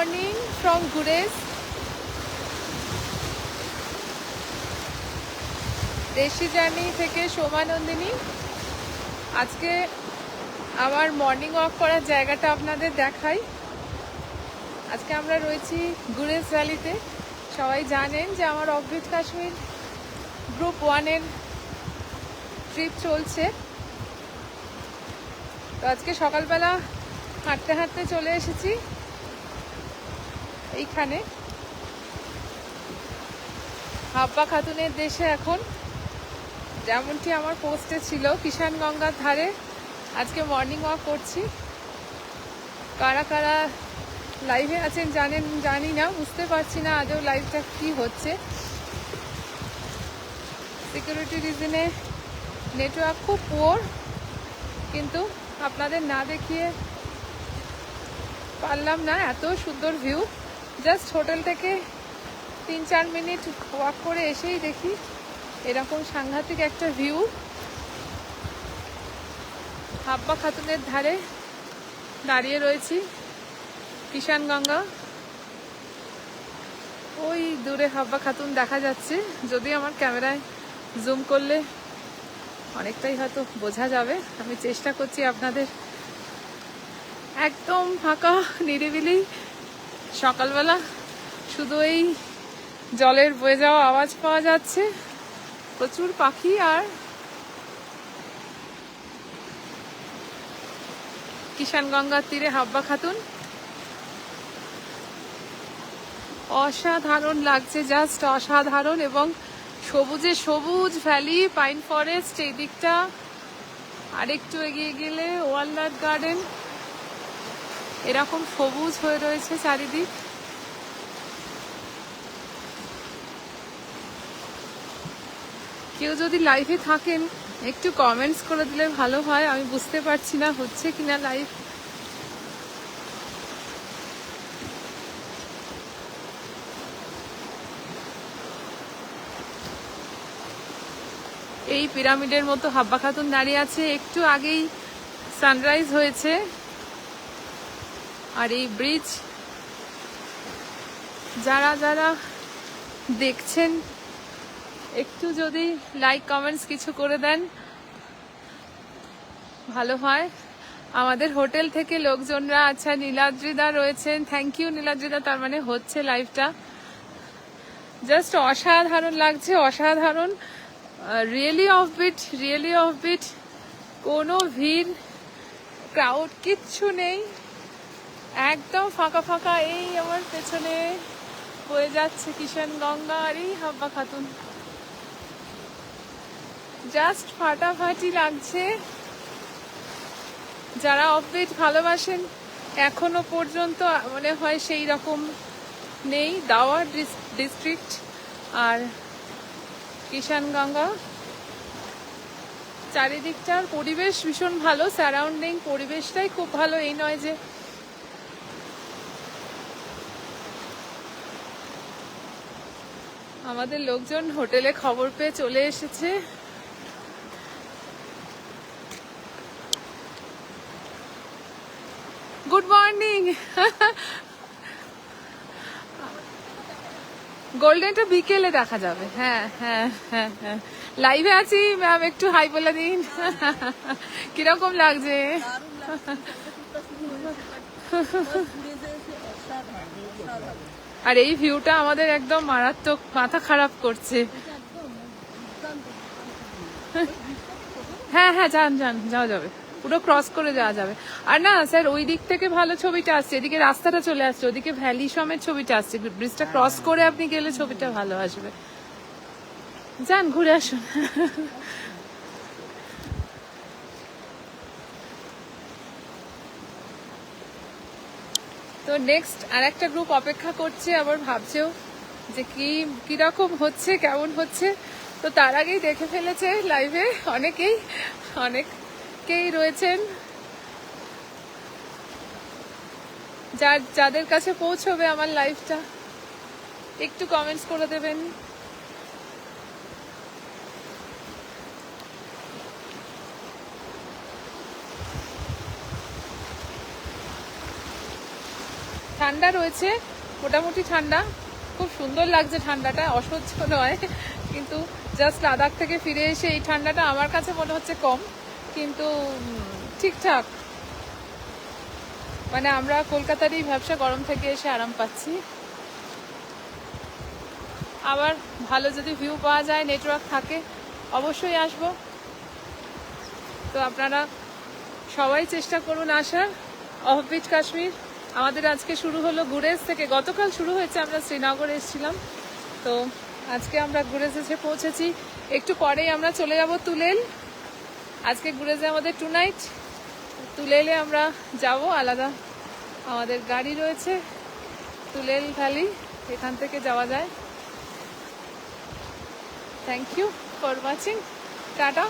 Morning from Gurez. দেশি journey থেকে সোমা নন্দিনী। আজকে আমার মর্নিং ওয়াক করার জায়গাটা আপনাদের দেখাই। আজকে আমরা রয়েছি গুরেজ ভ্যালিতে। সবাই জানেন যে আমার অফবিট কাশ্মীর গ্রুপ 1-এর ট্রিপ চলছে। তো আজকে সকালবেলা হাঁটতে হাঁটতে চলে এসেছি এইখানে হাব্বা খাতুনের দেশে। এখন যেমনটি আমার পোস্টে ছিল, কিষানগঙ্গার ধারে আজকে মর্নিং ওয়াক করছি। কারা কারা লাইভে আছেন জানি না, বুঝতে পারছি না আদৌ লাইভটা কি হচ্ছে। সিকিউরিটি রিজনে নেটওয়ার্ক খুব পুয়ার, কিন্তু আপনাদের না দেখিয়ে পারলাম না। এত সুন্দর ভিউ, জাস্ট হোটেল থেকে 3-4 মিনিট ওয়াক করে এসেই দেখি এরকম সাংঘাতিক একটা ভিউ। হাব্বা খাতুনের ধারে দাঁড়িয়ে রয়েছি, কিষানগঙ্গা। ওই দূরে হাব্বা খাতুন দেখা যাচ্ছে, যদি আমার ক্যামেরায় জুম করলে অনেকটাই হয়তো বোঝা যাবে। আমি চেষ্টা করছি আপনাদের। একদম ফাঁকা নিরিবিলি সকালবেলা, শুধু এই জলের বয়ে যাওয়া আওয়াজ পাওয়া যাচ্ছে, প্রচুর পাখি। আর কিষানগঙ্গার তীরে হাব্বা খাতুন, অসাধারণ লাগছে, জাস্ট অসাধারণ। এবং সবুজে সবুজ ভ্যালি, পাইন ফরেস্ট এই দিকটা। আরেকটু এগিয়ে গেলে ওয়ালনাট গার্ডেন, এরকম সবুজ হয়ে রয়েছে চারিদিক। কেউ যদি লাইভে থাকেন একটু কমেন্টস করে দিলে ভালো হয়, আমি বুঝতে পারছি না হচ্ছে কিনা লাইভ। এই পিরামিডের মতো হাব্বা খাতুন দাঁড়িয়ে আছে, একটু আগেই সানরাইজ হয়েছে। আর এই ব্রিজ, যারা যারা দেখছেন একটু যদি লাইক কমেন্টস কিছু করে দেন ভালো হয়। আমাদের হোটেল থেকে লোকজনরা, আচ্ছা নীলাদ্রিদা রয়েছেন, থ্যাংক ইউ নীলাদ্রিদা, তার মানে হচ্ছে লাইভটা। জাস্ট অসাধারণ লাগছে, অসাধারণ। রিয়েলি অফবিট, কোনো ভিড় ক্রাউড কিচ্ছু নেই, একদম ফাঁকা ফাঁকা। এই আমার পেছনে বয়ে যাচ্ছে কিষানগঙ্গা আর এই হাব্বা খাতুন, জাস্ট ফাটাফাটি লাগছে। যারা অফবিট ভালোবাসেন, এখনো পর্যন্ত মনে হয় সেই রকম নেই। দাওয়া ডিস্ট্রিক্ট আর কিষানগঙ্গা, চারিদিকটার পরিবেশ ভীষণ ভালো, সারাউন্ডিং পরিবেশটাই খুব ভালো। এই নয় যে আমাদের লোকজন হোটেলে খবর পেয়ে চলে এসেছে। Good morning. গোল্ডেনটা বিকেলে দেখা যাবে। হ্যাঁ হ্যাঁ হ্যাঁ হ্যাঁ, লাইভে আছি ম্যাম, একটু হাই বলে দিন। কিরকম লাগছে? আর এই ভিউটা আমাদের একদম মারাত্মক, মাথা খারাপ করছে। হ্যাঁ হ্যাঁ, যাওয়া যাবে, পুরো ক্রস করে যাওয়া যাবে। আর না স্যার, ওই দিক থেকে ভালো ছবিটা আসছে, এদিকে রাস্তাটা চলে আসছে, ওদিকে ভ্যালি সমেত ছবিটা আসছে। ব্রিজটা ক্রস করে আপনি গেলে ছবিটা ভালো আসবে। যান, ঘুরে আসুন। তো নেক্সট আর একটা গ্রুপ অপেক্ষা করছে, আবার ভাবছেও যে কিরকম হচ্ছে, কেমন হচ্ছে। তো তার আগেই দেখে ফেলেছে লাইভে অনেকেই রয়েছেন। যাদের কাছে পৌঁছবে আমার লাইভটা একটু কমেন্টস করে দেবেন। ঠান্ডা রয়েছে, মোটামুটি ঠান্ডা, খুব সুন্দর লাগছে ঠান্ডাটা, অসহ্য নয়। কিন্তু জাস্ট লাদাখ থেকে ফিরে এসে এই ঠান্ডাটা আমার কাছে মনে হচ্ছে কম, কিন্তু ঠিকঠাক। মানে আমরা কলকাতারই ব্যবসা গরম থেকে এসে আরাম পাচ্ছি। আবার ভালো যদি ভিউ পাওয়া যায়, নেটওয়ার্ক থাকে, অবশ্যই আসবো। তো আপনারা সবাই চেষ্টা করুন আসার। অফবিট কাশ্মীর আমাদের আজকে শুরু হলো গুরেজ থেকে, গতকাল শুরু হয়েছে, আমরা শ্রীনগর এসেছিলাম, তো আজকে আমরা গুরেজ এসে পৌঁছেছি। একটু পরেই আমরা চলে যাব তুলেল। আজকে গুরেজে আমাদের 2 নাইট, তুলেলে আমরা যাব আলাদা, আমাদের গাড়ি রয়েছে, তুলেল ভ্যালি, এখান থেকে যাওয়া যায়। Thank you for watching, tata.